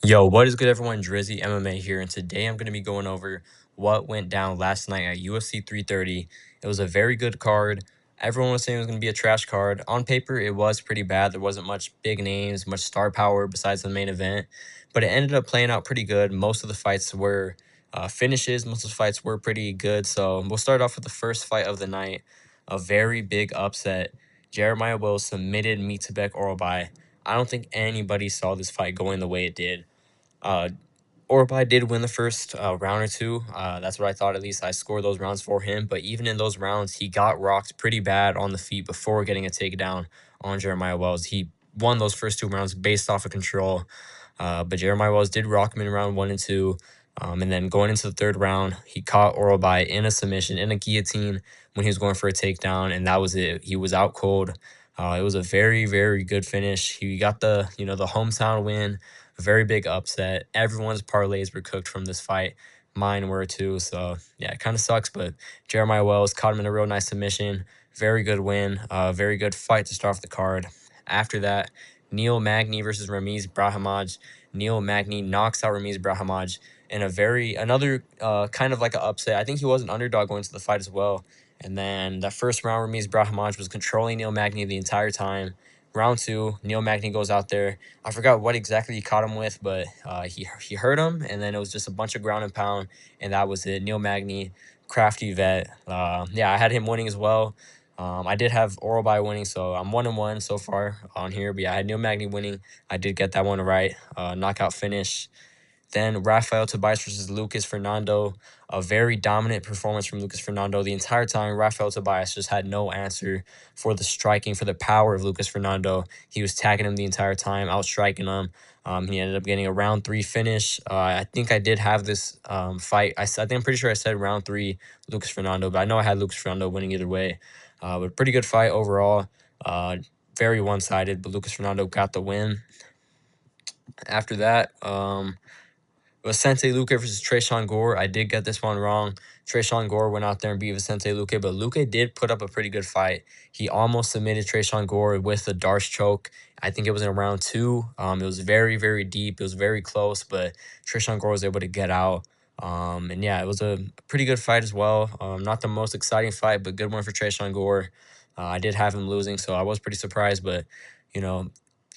Yo, what is good, everyone? Drizzy MMA here, and today I'm going to be going over what went down last night at UFC 330. It was a very good card. Everyone was saying it was going to be a trash card. On paper, it was pretty bad. There wasn't much big names, much star power besides the main event, but it ended up playing out pretty good. Most of the fights were finishes. Most of the fights were pretty good. So we'll start off with the first fight of the night, a very big upset. Jeremiah Wills submitted Mitabek Orobai. I don't think anybody saw this fight going the way it did. Uh, Orbai did win the first round or two. That's what I thought. At least I scored those rounds for him. But even in those rounds, he got rocked pretty bad on the feet before getting a takedown on Jeremiah Wells. He won those first two rounds based off of control. But Jeremiah Wells did rock him in round 1 and 2. And then going into the third round, he caught Orbai in a submission, in a guillotine when he was going for a takedown. And that was it. He was out cold. It was a very, very good finish. He got the hometown win. A very big upset. Everyone's parlays were cooked from this fight. Mine were too. So yeah, it kind of sucks. But Jeremiah Wells caught him in a real nice submission. Very good win. Very good fight to start off the card. After that, Neil Magny versus Ramiz Brahimaj. Neil Magny knocks out Ramiz Brahimaj in another kind of like an upset. I think he was an underdog going to the fight as well. And then that first round, Ramiz Brahimaj was controlling Neil Magny the entire time. Round 2, Neil Magny goes out there. I forgot what exactly he caught him with, but he hurt him, and then it was just a bunch of ground and pound, and that was it. Neil Magny, crafty vet. Yeah, I had him winning as well. I did have Orobai winning, so I'm 1-1 so far on here. But yeah, I had Neil Magny winning. I did get that one right. Knockout finish. Then Rafael Tobias versus Lucas Fernando. A very dominant performance from Lucas Fernando. The entire time, Rafael Tobias just had no answer for the striking, for the power of Lucas Fernando. He was tagging him the entire time, outstriking him. He ended up getting a round 3 finish. I think I did have this fight. I think I'm pretty sure I said round 3 Lucas Fernando, but I know I had Lucas Fernando winning either way. But pretty good fight overall. Very one-sided, but Lucas Fernando got the win. After that, Vicente Luque versus Tresean Gore. I did get this one wrong. Tresean Gore went out there and beat Vicente Luque, but Luque did put up a pretty good fight. He almost submitted Tresean Gore with the Darce choke. I think it was in round 2. It was very, very deep. It was very close, but Tresean Gore was able to get out. And yeah, it was a pretty good fight as well. Not the most exciting fight, but good one for Tresean Gore. I did have him losing, so I was pretty surprised, but you know,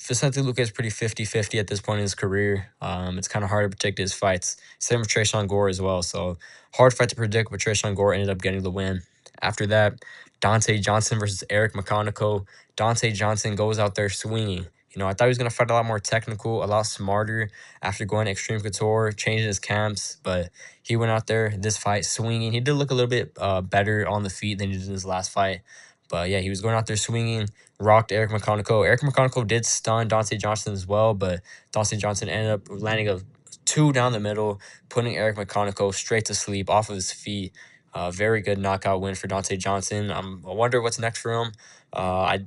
Vicente Luque is pretty 50-50 at this point in his career. It's kind of hard to predict his fights. Same with Tresean Gore as well. So hard fight to predict, but Tresean Gore ended up getting the win. After that, Dante Johnson versus Eric McConaughey. Dante Johnson goes out there swinging. I thought he was going to fight a lot more technical, a lot smarter after going to Extreme Couture, changing his camps, but he went out there, this fight, swinging. He did look a little bit better on the feet than he did in his last fight. But yeah, he was going out there swinging, rocked Eric McConaughey. Eric McConaughey did stun Dante Johnson as well, but Dante Johnson ended up landing a 2 down the middle, putting Eric McConaughey straight to sleep off of his feet. Very good knockout win for Dante Johnson. I wonder what's next for him.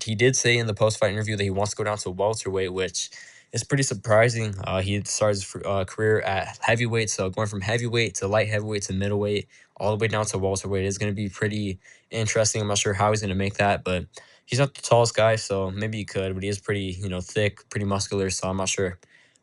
He did say in the post-fight interview that he wants to go down to welterweight, which is pretty surprising. He started his career at heavyweight, so going from heavyweight to light heavyweight to middleweight, all the way down to welterweight is going to be pretty interesting. I'm not sure how he's going to make that, but he's not the tallest guy, so maybe he could, but he is pretty, thick, pretty muscular, so I'm not sure.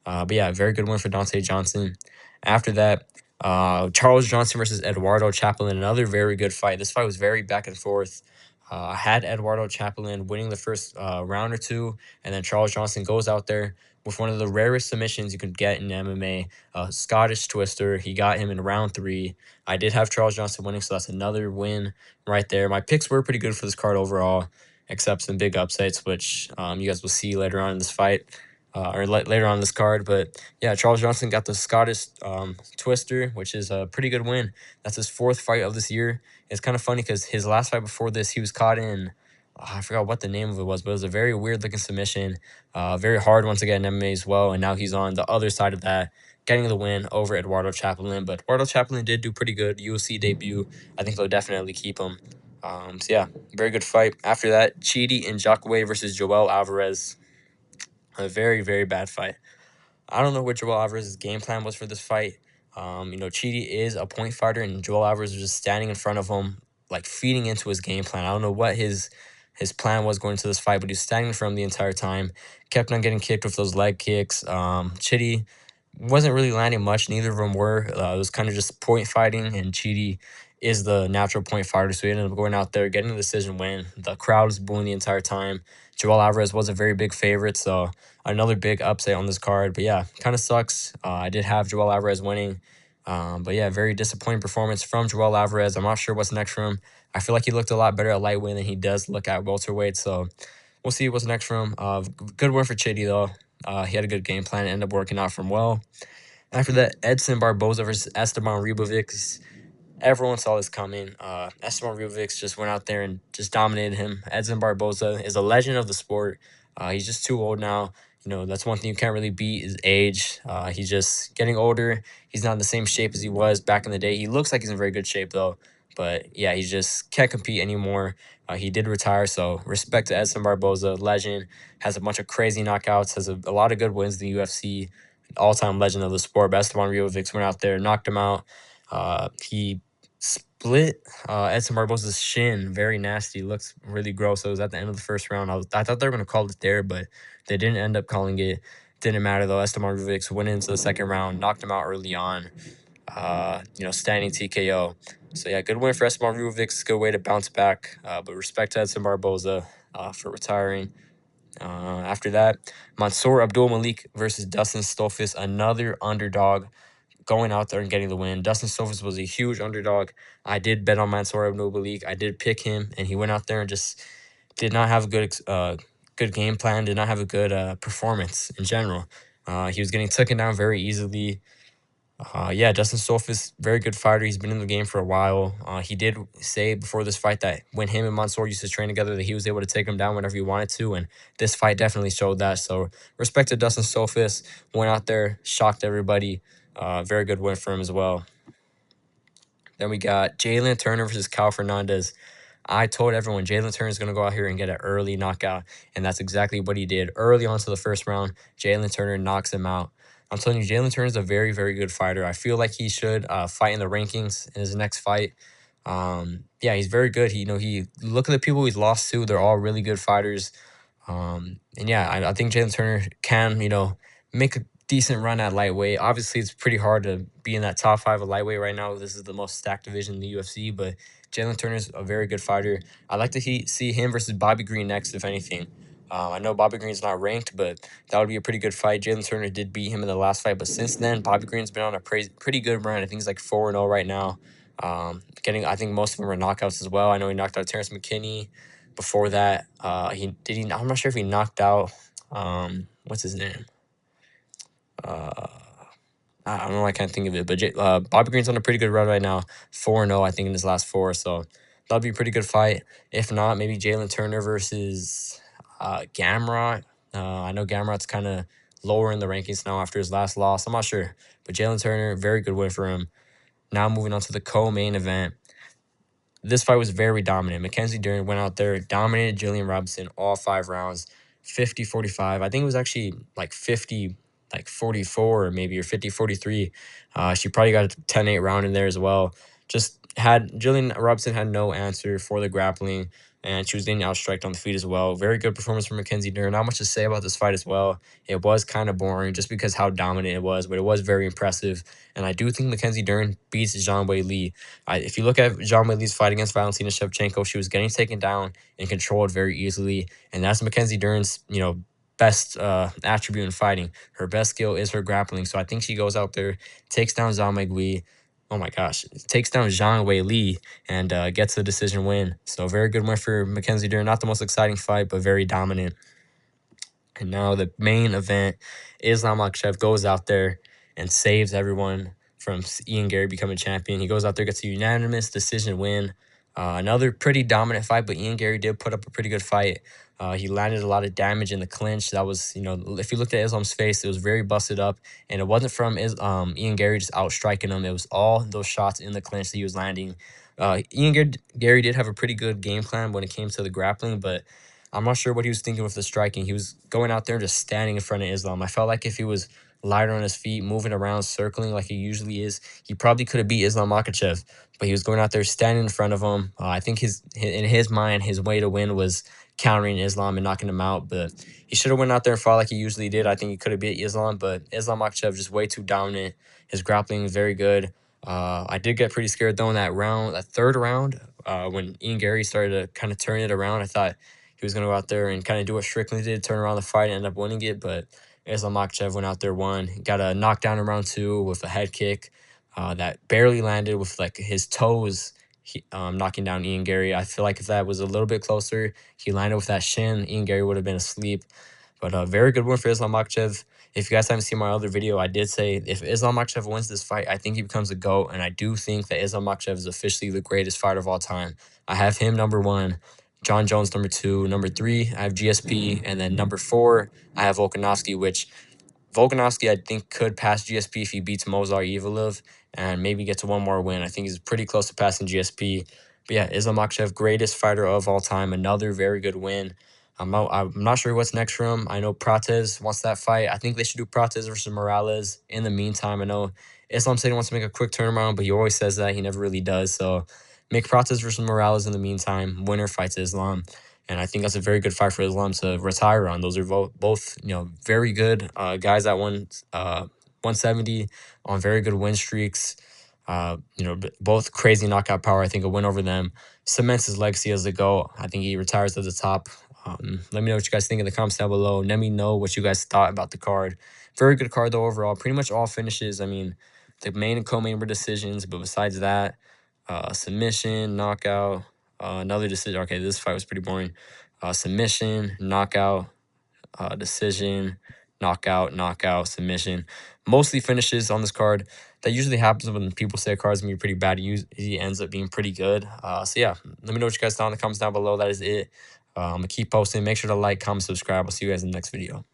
But yeah, very good win for Dante Johnson. After that, Charles Johnson versus Eduardo Chaplin, another very good fight. This fight was very back and forth. I had Eduardo Chaplin winning the first round or two, and then Charles Johnson goes out there with one of the rarest submissions you could get in MMA, Scottish Twister. He got him in round 3. I did have Charles Johnson winning, so that's another win right there. My picks were pretty good for this card overall, except some big upsets, which you guys will see later on in this fight, or later on in this card. But yeah, Charles Johnson got the Scottish Twister, which is a pretty good win. That's his 4th fight of this year. It's kind of funny because his last fight before this, he was caught in, I forgot what the name of it was, but it was a very weird-looking submission, very hard one to get in MMA as well, and now he's on the other side of that, getting the win over Eduardo Chaplin. But Eduardo Chaplin did do pretty good UFC debut. I think they'll definitely keep him. So yeah, very good fight. After that, Chidi and Jacare versus Joel Alvarez. A very, very bad fight. I don't know what Joel Alvarez's game plan was for this fight. Chidi is a point fighter, and Joel Alvarez was just standing in front of him, like feeding into his game plan. I don't know what his plan was going into this fight, but he was standing in front of him the entire time. Kept on getting kicked with those leg kicks. Chidi wasn't really landing much. Neither of them were. It was kind of just point fighting, and Chidi is the natural point fighter, so he ended up going out there, getting the decision win. The crowd was booing the entire time. Joel Alvarez was a very big favorite, so another big upset on this card. But yeah, kind of sucks. I did have Joel Alvarez winning. But yeah, very disappointing performance from Joel Alvarez. I'm not sure what's next for him. I feel like he looked a lot better at lightweight than he does look at welterweight. So we'll see what's next for him. Good win for Chidi though. He had a good game plan. It ended up working out for him well. After that, Edson Barboza versus Esteban Ribovics. Everyone saw this coming. Esteban Ribovics just went out there and just dominated him. Edson Barboza is a legend of the sport. He's just too old now. You know, that's one thing you can't really beat is age. He's just getting older. He's not in the same shape as he was back in the day. He looks like he's in very good shape, though. But, yeah, he just can't compete anymore. He did retire, so respect to Edson Barboza, legend. Has a bunch of crazy knockouts, has a lot of good wins in the UFC. All-time legend of the sport. But Esteban Ribovics went out there, knocked him out. He split Edson Barboza's shin, very nasty. Looks really gross. It was at the end of the first round. I thought they were gonna call it there, but they didn't end up calling it. Didn't matter though. Esteban Ribovics went into the second round, knocked him out early on. Standing TKO. So yeah, good win for Esteban Ribovics. Good way to bounce back. But respect to Edson Barboza for retiring. After that, Mansour Abdul Malik versus Dustin Stolfus, another underdog going out there and getting the win. Dustin Stolfus was a huge underdog. I did bet on Mansour Abdul Malik. I did pick him, and he went out there and just did not have a good game plan. Did not have a good performance in general. He was getting taken down very easily. Yeah, Dustin Stolfus, very good fighter. He's been in the game for a while. He did say before this fight that when him and Mansour used to train together, that he was able to take him down whenever he wanted to, and this fight definitely showed that. So respect to Dustin Stolfus. Went out there, shocked everybody. Very good win for him as well. Then we got Jalen Turner versus Cal Fernandez. I told everyone Jalen Turner is going to go out here and get an early knockout, and that's exactly what he did. Early on to the first round, Jalen Turner knocks him out. I'm telling you, Jalen Turner is a very, very good fighter. I feel like he should fight in the rankings in his next fight. Yeah, he's very good. He look at the people he's lost to; they're all really good fighters. And yeah, I think Jalen Turner can, make a decent run at lightweight. Obviously, it's pretty hard to be in that top five of lightweight right now. This is the most stacked division in the UFC, but Jalen Turner's a very good fighter. I'd like to see him versus Bobby Green next, if anything. I know Bobby Green's not ranked, but that would be a pretty good fight. Jalen Turner did beat him in the last fight, but since then, Bobby Green's been on a pretty good run. I think he's like 4-0 right now. I think most of them were knockouts as well. I know he knocked out Terrence McKinney. Before that, I'm not sure if he knocked out, what's his name? I don't know. I can't think of it. But Bobby Green's on a pretty good run right now. 4-0, I think, in his last four. So that'll be a pretty good fight. If not, maybe Jalen Turner versus Gamrot. I know Gamrot's kind of lower in the rankings now after his last loss. I'm not sure. But Jalen Turner, very good win for him. Now moving on to the co-main event. This fight was very dominant. Mackenzie Dern went out there, dominated Jillian Robinson all 5 rounds, 50-45. I think it was actually like 44 or maybe, or 50-43. She probably got a 10-8 round in there as well. Just had Jillian Robinson had no answer for the grappling, and she was getting outstriked on the feet as well. Very good performance from Mackenzie Dern. Not much to say about this fight as well. It was kind of boring just because how dominant it was, but it was very impressive. And I do think Mackenzie Dern beats Zhang Wei Li. If you look at Zhang Wei Li's fight against Valentina Shevchenko, she was getting taken down and controlled very easily. And that's Mackenzie Dern's, best attribute in fighting. Her best skill is her grappling. So I think she goes out there, takes down Zhang Wei Li. Oh my gosh, takes down Zhang Wei Li and gets the decision win. So very good win for Mackenzie Dern. Not the most exciting fight, but very dominant. And now the main event, Islam Makhachev goes out there and saves everyone from Ian Garry becoming champion. He goes out there, gets a unanimous decision win. Another pretty dominant fight, but Ian Garry did put up a pretty good fight. He landed a lot of damage in the clinch. That was, if you looked at Islam's face, it was very busted up. And it wasn't from Ian Garry just outstriking him. It was all those shots in the clinch that he was landing. Garry did have a pretty good game plan when it came to the grappling, but I'm not sure what he was thinking with the striking. He was going out there and just standing in front of Islam. I felt like if he was lighter on his feet, moving around, circling like he usually is, he probably could have beat Islam Makhachev. But he was going out there standing in front of him. I think in his mind, his way to win was countering Islam and knocking him out. But he should have went out there and fought like he usually did. I think he could have beat Islam, but Islam Makhachev just way too dominant. His grappling is very good. I did get pretty scared though in that round, that third round, when Garry started to kind of turn it around. I thought he was going to go out there and kind of do what Strickland did, turn around the fight and end up winning it. But Islam Makhachev went out there, won, got a knockdown in round 2 with a head kick that barely landed with like his toes, knocking down Garry. I feel like if that was a little bit closer, he landed with that shin, Garry would have been asleep. But a very good win for Islam Makhachev. If you guys haven't seen my other video, I did say if Islam Makhachev wins this fight, I think he becomes a GOAT. And I do think that Islam Makhachev is officially the greatest fighter of all time. I have him number 1, John Jones number 2, number 3, I have GSP, and then number 4, I have Volkanovski, which Volkanovski, I think, could pass GSP if he beats Mozar Evloev and maybe gets one more win. I think he's pretty close to passing GSP. But yeah, Islam Makhachev, greatest fighter of all time. Another very good win. I'm not sure what's next for him. I know Prates wants that fight. I think they should do Prates versus Morales. In the meantime, I know Islam said he wants to make a quick turnaround, but he always says that. He never really does. So make Prates versus Morales in the meantime. Winner fights Islam. And I think that's a very good fight for Islam to retire on. Those are both very good guys that won 170 on very good win streaks. Both crazy knockout power. I think a win over them cements his legacy as the GOAT. I think he retires at the top. Let me know what you guys think in the comments down below. Let me know what you guys thought about the card. Very good card though overall. Pretty much all finishes. I mean, the main and co-main were decisions, but besides that, submission, knockout, another decision. Okay, this fight was pretty boring. Submission, knockout, decision, knockout, submission. Mostly finishes on this card. That usually happens when people say a card's gonna be pretty bad. He ends up being pretty good. So yeah, let me know what you guys thought in the comments down below. That is it. I'm gonna keep posting. Make sure to like, comment, subscribe. I'll see you guys in the next video.